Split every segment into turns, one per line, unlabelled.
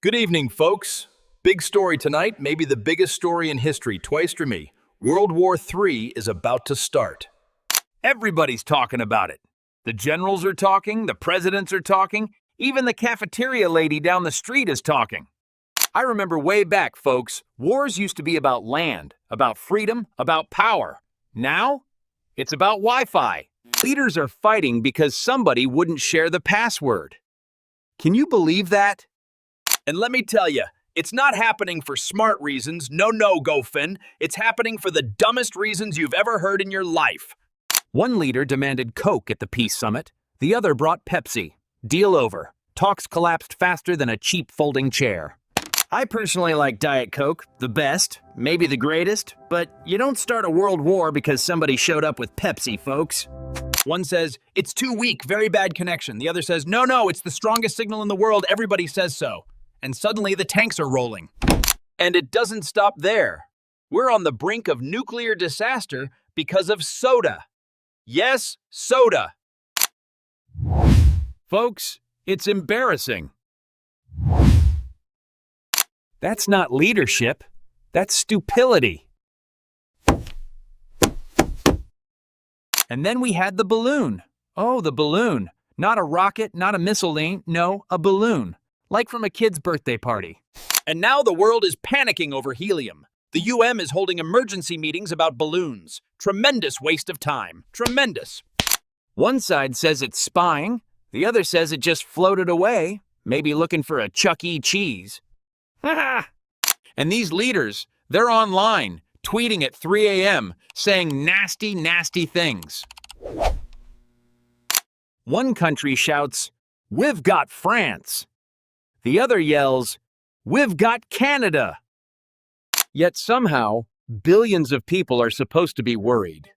Good evening, folks. Big story tonight, maybe the biggest story in history, twice to me. World War III is about to start. Everybody's talking about it. The generals are talking, the presidents are talking, even the cafeteria lady down the street is talking. I remember way back, folks, wars used to be about land, about freedom, about power. Now, it's about Wi-Fi. Leaders are fighting because somebody wouldn't share the password. Can you believe that? And let me tell you, it's not happening for smart reasons. No, Gofin. It's happening for the dumbest reasons you've ever heard in your life. One leader demanded Coke at the peace summit. The other brought Pepsi. Deal over. Talks collapsed faster than a cheap folding chair. I personally like Diet Coke, the best, maybe the greatest, but you don't start a world war because somebody showed up with Pepsi, folks. One says, it's too weak, very bad connection. The other says, no, it's the strongest signal in the world, everybody says so. And suddenly the tanks are rolling. And it doesn't stop there. We're on the brink of nuclear disaster because of soda. Yes, soda. Folks, it's embarrassing. That's not leadership. That's stupidity. And then we had the balloon. Oh, the balloon. Not a rocket, not a missile, no, a balloon. Like from a kid's birthday party. And now the world is panicking over helium. The UN is holding emergency meetings about balloons. Tremendous waste of time. Tremendous. One side says it's spying. The other says it just floated away, maybe looking for a Chuck E. Cheese. And these leaders, they're online, tweeting at 3 a.m., saying nasty, nasty things. One country shouts, "We've got France." The other yells, "We've got Canada." Yet somehow, billions of people are supposed to be worried.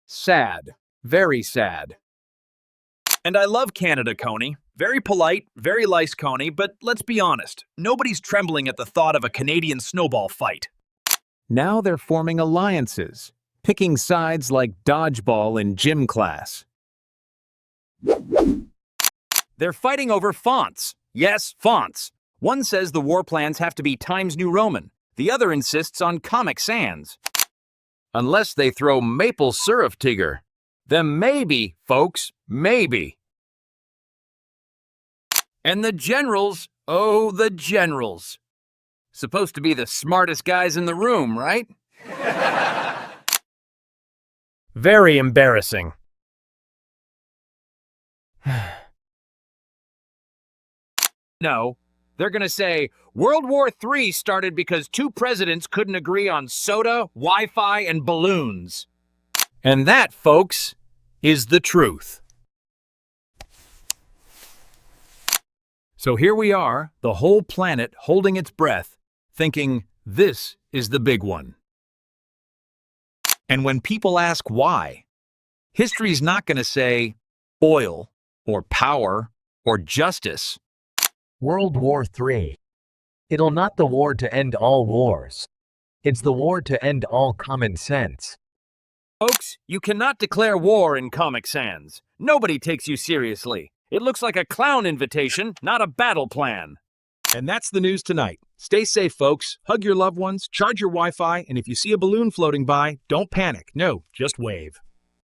Sad. Very sad. And I love Canada, Coney. Very polite, very nice, Coney, but let's be honest, nobody's trembling at the thought of a Canadian snowball fight. Now they're forming alliances, picking sides like dodgeball in gym class. They're fighting over fonts. Yes, fonts. One says the war plans have to be Times New Roman. The other insists on Comic Sans. Unless they throw maple syrup tiger. Then maybe, folks, maybe. And the generals, oh, the generals. Supposed to be the smartest guys in the room, right? Very embarrassing. No, they're going to say, World War III started because two presidents couldn't agree on soda, Wi-Fi, and balloons. And that, folks, is the truth. So here we are, the whole planet holding its breath, thinking this is the big one. And when people ask why, history's not going to say oil or power or justice.
World War III. It'll not the war to end all wars. It's the war to end all common sense.
Folks, you cannot declare war in Comic Sans. Nobody takes you seriously. It looks like a clown invitation, not a battle plan. And that's the news tonight. Stay safe, folks. Hug your loved ones, charge your Wi-Fi, and if you see a balloon floating by, don't panic. No, just wave.